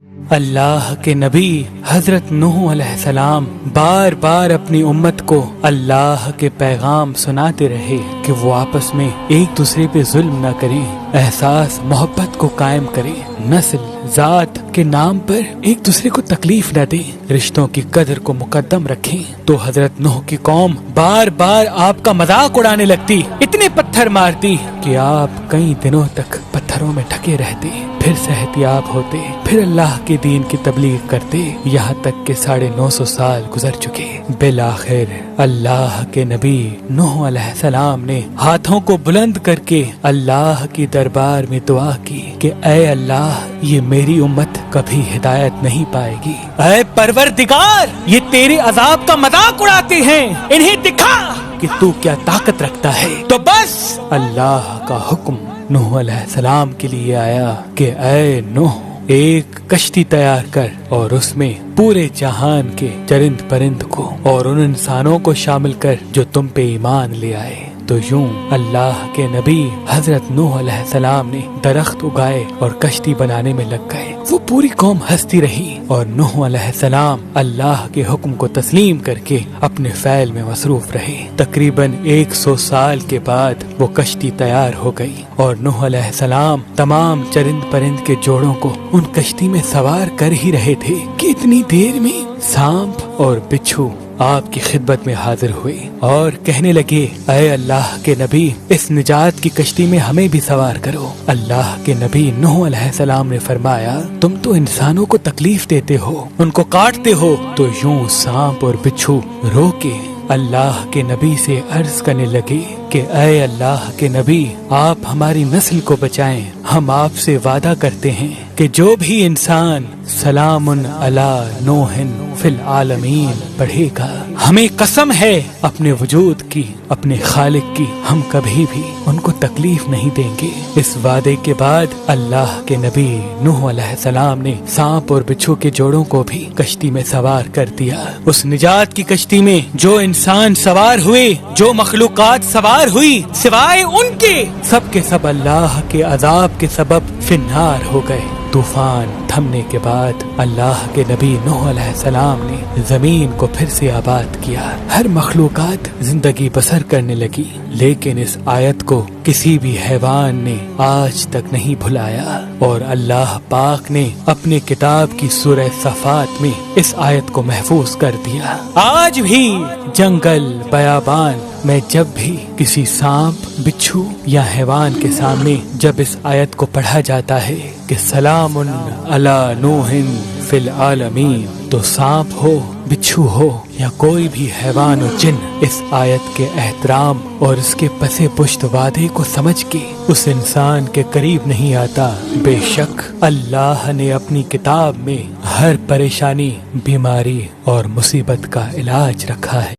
اللہ کے نبی حضرت نوح علیہ السلام بار بار اپنی امت کو اللہ کے پیغام سناتے رہے کہ وہ آپس میں ایک دوسرے پہ ظلم نہ کریں، احساس محبت کو قائم کریں، نسل ذات کے نام پر ایک دوسرے کو تکلیف نہ دیں، رشتوں کی قدر کو مقدم رکھیں۔ تو حضرت نوح کی قوم بار بار آپ کا مذاق اڑانے لگتی، اتنے پتھر مارتی کہ آپ کئی دنوں تک پتھروں میں ڈھکے رہتے، پھر صحتیاب ہوتے، پھر اللہ کے دین کی تبلیغ کرتے، یہاں تک کہ 950 سال گزر چکے۔ بالآخر اللہ کے نبی نوح علیہ السلام نے ہاتھوں کو بلند کر کے اللہ کی دربار میں دعا کی کہ اے اللہ، یہ میری امت کبھی ہدایت نہیں پائے گی۔ اے پروردگار، یہ تیرے عذاب کا مذاق اڑاتے ہیں، انہیں دکھا کہ تو کیا طاقت رکھتا ہے۔ تو بس اللہ کا حکم نوح علیہ السلام کے لیے آیا کہ اے نوح، ایک کشتی تیار کر اور اس میں پورے جہان کے چرند پرند کو اور ان انسانوں کو شامل کر جو تم پہ ایمان لے آئے۔ تو یوں اللہ کے نبی حضرت نوح علیہ السلام نے درخت اگائے اور کشتی بنانے میں لگ گئے۔ وہ پوری قوم ہنستی رہی اور نوح علیہ السلام اللہ کے حکم کو تسلیم کر کے اپنے فعل میں مصروف رہے۔ تقریباً 100 سال کے بعد وہ کشتی تیار ہو گئی اور نوح علیہ السلام تمام چرند پرند کے جوڑوں کو ان کشتی میں سوار کر ہی رہے تھے کہ اتنی دیر میں سانپ اور بچھو آپ کی خدمت میں حاضر ہوئے اور کہنے لگے، اے اللہ کے نبی، اس نجات کی کشتی میں ہمیں بھی سوار کرو۔ اللہ کے نبی نوح علیہ السلام نے فرمایا، تم تو انسانوں کو تکلیف دیتے ہو، ان کو کاٹتے ہو۔ تو یوں سانپ اور بچھو رو کے اللہ کے نبی سے عرض کرنے لگے کہ اے اللہ کے نبی، آپ ہماری نسل کو بچائیں، ہم آپ سے وعدہ کرتے ہیں کہ جو بھی انسان سلام علی نوح فی العالمین پڑھے گا، ہمیں قسم ہے اپنے وجود کی، اپنے خالق کی، ہم کبھی بھی ان کو تکلیف نہیں دیں گے۔ اس وعدے کے بعد اللہ کے نبی نوح علیہ السلام نے سانپ اور بچھو کے جوڑوں کو بھی کشتی میں سوار کر دیا۔ اس نجات کی کشتی میں جو انسان سوار ہوئے، جو مخلوقات سوار ہوئی، سوائے ان کے سب اللہ کے عذاب کے سبب فی النار ہو گئے۔ طوفان تھمنے کے بعد اللہ کے نبی نوح علیہ السلام نے زمین کو پھر سے آباد کیا، ہر مخلوقات زندگی بسر کرنے لگی، لیکن اس آیت کو کسی بھی حیوان نے آج تک نہیں بھلایا، اور اللہ پاک نے اپنے کتاب کی سورہ صفات میں اس آیت کو محفوظ کر دیا۔ آج بھی جنگل بیابان میں جب بھی کسی سانپ، بچھو یا حیوان کے سامنے جب اس آیت کو پڑھا جاتا ہے کہ سلام علی نوح فی العالمین، تو سانپ ہو، بچھو ہو یا کوئی بھی حیوان و جن اس آیت کے احترام اور اس کے پس پشت وعدے کو سمجھ کے اس انسان کے قریب نہیں آتا۔ بے شک اللہ نے اپنی کتاب میں ہر پریشانی، بیماری اور مصیبت کا علاج رکھا ہے۔